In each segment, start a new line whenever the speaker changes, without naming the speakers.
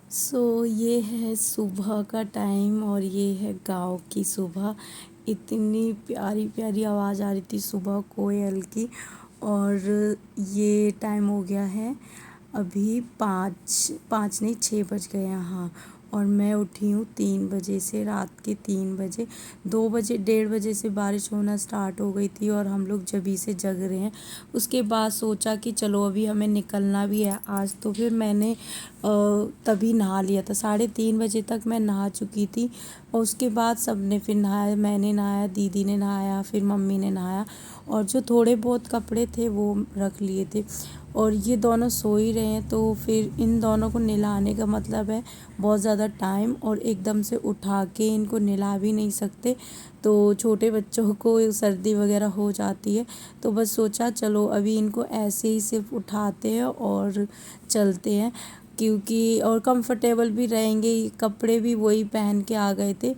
ये है सुबह का टाइम और ये है गाँव की सुबह। इतनी प्यारी प्यारी आवाज़ आ रही थी सुबह कोयल की। और ये टाइम हो गया है अभी 5 नहीं 6 बज गए हैं, हाँ। और मैं उठी हूँ 3 बजे से, रात के 3 बजे। 2 बजे 1:30 बजे से बारिश होना स्टार्ट हो गई थी और हम लोग जभी से जग रहे हैं। उसके बाद सोचा कि चलो अभी हमें निकलना भी है आज, तो फिर मैंने तभी नहा लिया था। 3:30 बजे तक मैं नहा चुकी थी और उसके बाद सब ने फिर नहाया, मैंने नहाया, दीदी ने नहाया, फिर मम्मी ने नहाया और जो थोड़े बहुत कपड़े थे वो रख लिए थे। और ये दोनों सो ही रहे हैं, तो फिर इन दोनों को नहलाने का मतलब है बहुत ज़्यादा टाइम, और एकदम से उठा के इनको नहला भी नहीं सकते, तो छोटे बच्चों को सर्दी वगैरह हो जाती है। तो बस सोचा चलो अभी इनको ऐसे ही सिर्फ उठाते हैं और चलते हैं, क्योंकि और कंफर्टेबल भी रहेंगे। कपड़े भी वही पहन के आ गए थे।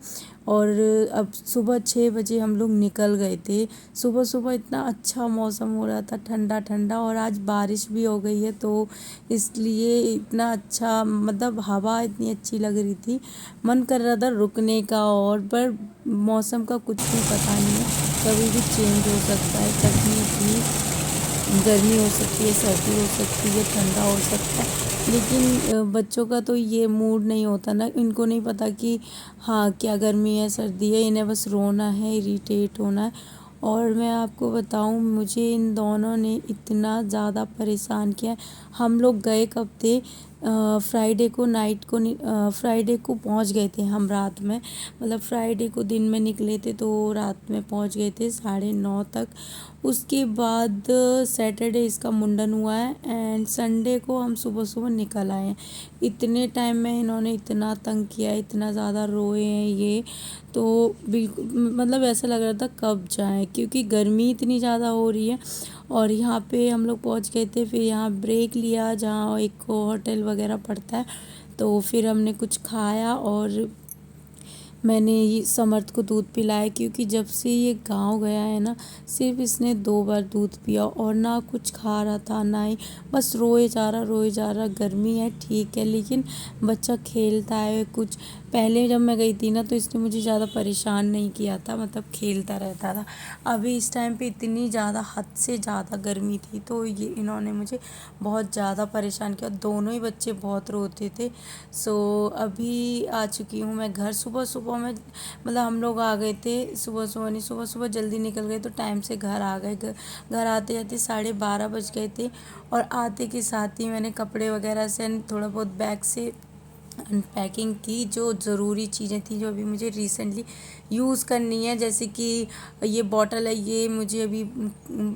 और अब सुबह 6 बजे हम लोग निकल गए थे। सुबह सुबह इतना अच्छा मौसम हो रहा था, ठंडा ठंडा, और आज बारिश भी हो गई है, तो इसलिए इतना अच्छा, मतलब हवा इतनी अच्छी लग रही थी, मन कर रहा था रुकने का। और पर मौसम का कुछ भी पता नहीं है, कभी भी चेंज हो सकता है, कभी भी गर्मी हो सकती है, सर्दी हो सकती है, ठंडा हो सकता है। लेकिन बच्चों का तो ये मूड नहीं होता ना, इनको नहीं पता कि हाँ क्या गर्मी है सर्दी है, इन्हें बस रोना है, इरिटेट होना है। और मैं आपको बताऊं, मुझे इन दोनों ने इतना ज़्यादा परेशान किया है। हम लोग गए कब थे, फ्राइडे को नाइट को, फ्राइडे को पहुंच गए थे हम रात में। मतलब फ्राइडे को दिन में निकले थे तो रात में पहुंच गए थे 9:30 तक। उसके बाद सैटरडे इसका मुंडन हुआ है एंड संडे को हम सुबह सुबह निकल आए हैं। इतने टाइम में इन्होंने इतना तंग किया, इतना ज़्यादा रोए हैं ये, तो बिल्कुल मतलब ऐसा लग रहा था कब जाएं, क्योंकि गर्मी इतनी ज़्यादा हो रही है। और यहाँ पे हम लोग पहुँच गए थे, फिर यहाँ ब्रेक लिया जहाँ एक होटल वगैरह पड़ता है, तो फिर हमने कुछ खाया और मैंने ये समर्थ को दूध पिलाया, क्योंकि जब से ये गांव गया है ना, सिर्फ इसने 2 बार दूध पिया और ना कुछ खा रहा था ना ही, बस रोए जा रहा रोए जा रहा। गर्मी है ठीक है, लेकिन बच्चा खेलता है कुछ। पहले जब मैं गई थी ना तो इसने मुझे ज़्यादा परेशान नहीं किया था, मतलब खेलता रहता था। अभी इस टाइम पे इतनी ज़्यादा हद से ज़्यादा गर्मी थी, तो ये इन्होंने मुझे बहुत ज़्यादा परेशान किया। दोनों ही बच्चे बहुत रोते थे। अभी आ चुकी हूँ मैं घर। सुबह सुबह में मतलब हम लोग आ गए थे, सुबह सुबह नहीं, सुबह सुबह जल्दी निकल गए तो टाइम से घर आ गए। घर आते जाते 12:30 बज गए थे। और आते के साथ ही मैंने कपड़े वगैरह से थोड़ा बहुत बैग से अनपैकिंग की, जो ज़रूरी चीज़ें थी जो अभी मुझे रिसेंटली यूज़ करनी है। जैसे कि ये बॉटल है, ये मुझे अभी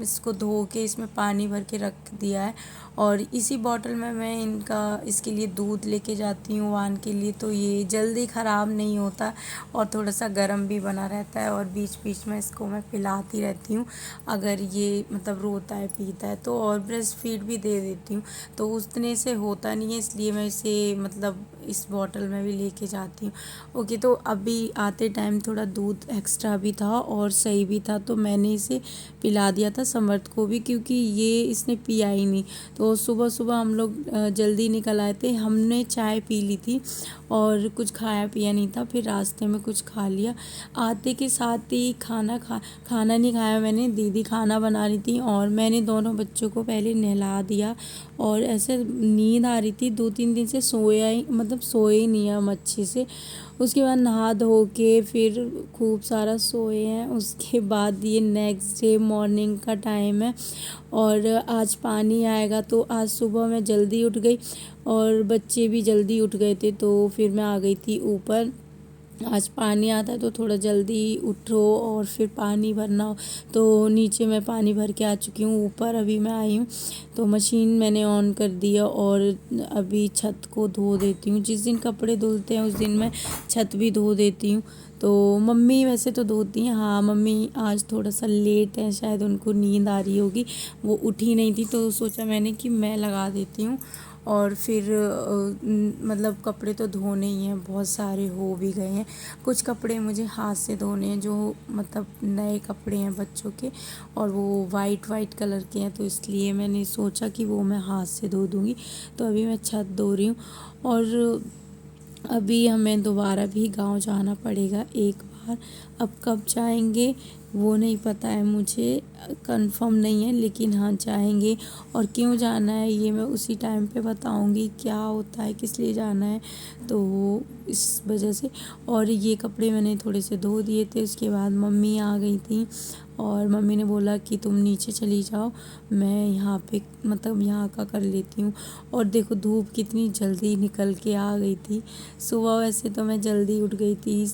इसको धो के इसमें पानी भर के रख दिया है, और इसी बॉटल में मैं इनका इसके लिए दूध लेके जाती हूँ वान के लिए, तो ये जल्दी ख़राब नहीं होता और थोड़ा सा गर्म भी बना रहता है। और बीच बीच में इसको मैं पिलाती रहती हूँ, अगर ये मतलब रोता है पीता है तो, और ब्रेस्ट फीड भी दे देती हूँ। तो उतने से होता नहीं है, इसलिए मैं इसे मतलब इस बॉटल में भी लेके जाती हूँ। ओके, तो अभी आते टाइम थोड़ा दूध एक्स्ट्रा भी था और सही भी था, तो मैंने इसे पिला दिया था समर्थ को भी, क्योंकि ये इसने पिया ही नहीं। तो सुबह सुबह हम लोग जल्दी निकल आए थे, हमने चाय पी ली थी और कुछ खाया पिया नहीं था, फिर रास्ते में कुछ खा लिया। आते के साथ ही खाना नहीं खाया मैंने, दीदी खाना बना रही थी और मैंने दोनों बच्चों को पहले नहला दिया। और ऐसे नींद आ रही थी, 2-3 दिन से सोया ही, मतलब सोए ही नहीं हम अच्छे से। उसके बाद नहा धो के फिर खूब सारा सोए हैं। उसके बाद ये नेक्स्ट डे मॉर्निंग का टाइम है और आज पानी आएगा, तो आज सुबह मैं जल्दी उठ गई और बच्चे भी जल्दी उठ गए थे, तो फिर मैं आ गई थी ऊपर। आज पानी आता है तो थोड़ा जल्दी उठो और फिर पानी भरना हो, तो नीचे मैं पानी भर के आ चुकी हूँ। ऊपर अभी मैं आई हूँ तो मशीन मैंने ऑन कर दिया और अभी छत को धो देती हूँ। जिस दिन कपड़े धुलते हैं उस दिन मैं छत भी धो देती हूँ। तो मम्मी वैसे तो धोती हैं, हाँ मम्मी आज थोड़ा सा लेट है, शायद उनको नींद आ रही होगी, वो उठी नहीं थी, तो सोचा मैंने कि मैं लगा देती हूँ। और फिर मतलब कपड़े तो धोने ही हैं, बहुत सारे हो भी गए हैं। कुछ कपड़े मुझे हाथ से धोने हैं, जो मतलब नए कपड़े हैं बच्चों के, और वो वाइट वाइट कलर के हैं, तो इसलिए मैंने सोचा कि वो मैं हाथ से धो दूँगी। तो अभी मैं छत धो रही हूँ। और अभी हमें दोबारा भी गांव जाना पड़ेगा एक बार। अब कब जाएंगे वो नहीं पता है मुझे, कंफर्म नहीं है, लेकिन हाँ जाएंगे। और क्यों जाना है ये मैं उसी टाइम पे बताऊंगी, क्या होता है, किस लिए जाना है, तो इस वजह से। और ये कपड़े मैंने थोड़े से धो दिए थे, उसके बाद मम्मी आ गई थी और मम्मी ने बोला कि तुम नीचे चली जाओ, मैं यहाँ पे मतलब यहाँ का कर लेती हूँ। और देखो धूप कितनी जल्दी निकल के आ गई थी। सुबह वैसे तो मैं जल्दी उठ गई थी,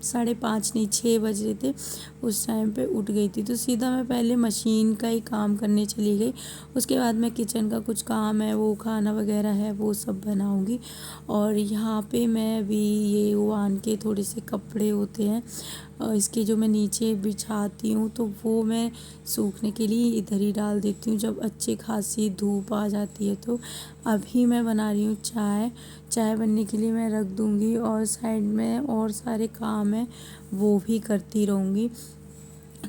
5:30 नहीं 6 बज रहे थे, उस टाइम पे उठ गई थी। तो सीधा मैं पहले मशीन का ही काम करने चली गई, उसके बाद मैं किचन का कुछ काम है वो खाना वगैरह है वो सब बनाऊंगी। और यहाँ पे मैं अभी ये उबान के थोड़े से कपड़े होते हैं इसके जो मैं नीचे बिछाती हूँ, तो वो मैं सूखने के लिए इधर ही डाल देती हूँ जब अच्छी खासी धूप आ जाती है। तो अभी मैं बना रही हूँ चाय। चाय बनने के लिए मैं रख दूँगी और साइड में और सारे काम हैं वो भी करती रहूँगी।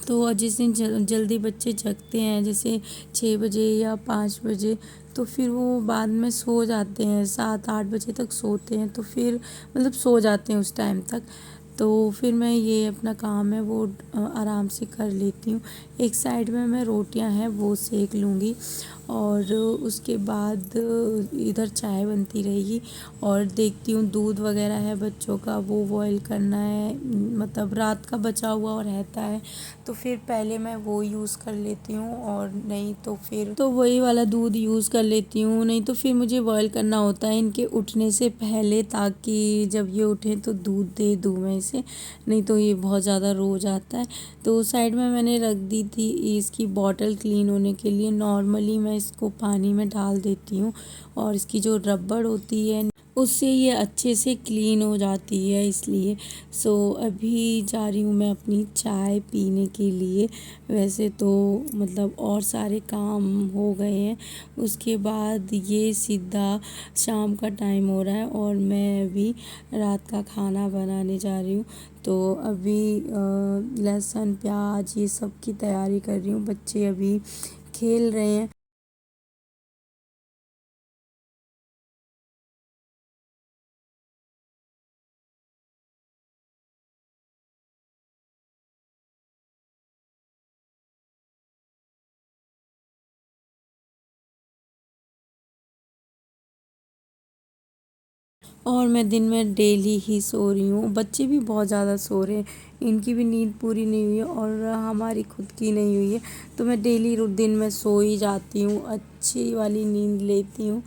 तो जिस दिन जल्दी बच्चे जगते हैं, जैसे 6 बजे या 5 बजे, तो फिर वो बाद में सो जाते हैं, 7-8 बजे तक सोते हैं, तो फिर मतलब सो जाते हैं उस टाइम तक। तो फिर मैं ये अपना काम है वो आराम से कर लेती हूँ। एक साइड में मैं रोटियां हैं वो सेक लूँगी और उसके बाद इधर चाय बनती रहेगी। और देखती हूँ दूध वगैरह है बच्चों का वो बॉईल करना है, मतलब रात का बचा हुआ रहता है, तो फिर पहले मैं वो यूज़ कर लेती हूँ, और नहीं तो फिर तो वही वाला दूध यूज़ कर लेती हूँ, नहीं तो फिर मुझे बॉईल करना होता है इनके उठने से पहले, ताकि जब ये उठें तो दूध दे दूँ मैं इसे, नहीं तो ये बहुत ज़्यादा रो जाता है। तो साइड में मैंने रख दी थी इसकी बॉटल क्लीन होने के लिए। नॉर्मली मैं इसको पानी में डाल देती हूँ और इसकी जो रबड़ होती है उससे ये अच्छे से क्लीन हो जाती है, इसलिए। सो अभी जा रही हूँ मैं अपनी चाय पीने के लिए। वैसे तो मतलब और सारे काम हो गए हैं, उसके बाद ये सीधा शाम का टाइम हो रहा है और मैं अभी रात का खाना बनाने जा रही हूँ। तो अभी लहसुन प्याज ये सब की तैयारी कर रही हूँ, बच्चे अभी खेल रहे हैं। और मैं दिन में डेली ही सो रही हूँ, बच्चे भी बहुत ज़्यादा सो रहे हैं, इनकी भी नींद पूरी नहीं हुई है और हमारी खुद की नहीं हुई है। तो मैं डेली दिन में सो ही जाती हूँ, अच्छी वाली नींद लेती हूँ।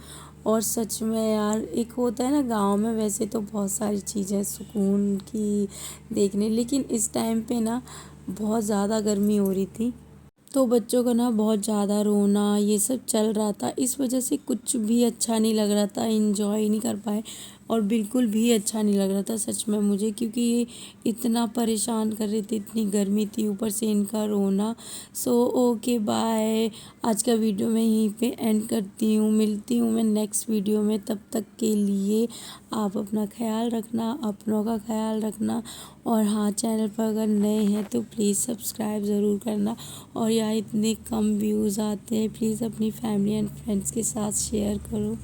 और सच में यार एक होता है ना गांव में, वैसे तो बहुत सारी चीज़ें सुकून की देखने, लेकिन इस टाइम पे ना बहुत ज़्यादा गर्मी हो रही थी, तो बच्चों का ना बहुत ज़्यादा रोना ये सब चल रहा था, इस वजह से कुछ भी अच्छा नहीं लग रहा था, इंजॉय नहीं कर पाए। और बिल्कुल भी अच्छा नहीं लग रहा था सच में मुझे, क्योंकि ये इतना परेशान कर रहे थे, इतनी गर्मी थी, ऊपर से इनका रोना। सो ओके बाय, आज का वीडियो मैं यहीं पे एंड करती हूँ, मिलती हूँ मैं नेक्स्ट वीडियो में। तब तक के लिए आप अपना ख्याल रखना, अपनों का ख्याल रखना। और हाँ, चैनल पर अगर नए हैं तो प्लीज़ सब्सक्राइब ज़रूर करना। और यहाँ इतने कम व्यूज़ आते हैं, प्लीज़ अपनी फैमिली एंड फ्रेंड्स के साथ शेयर करो।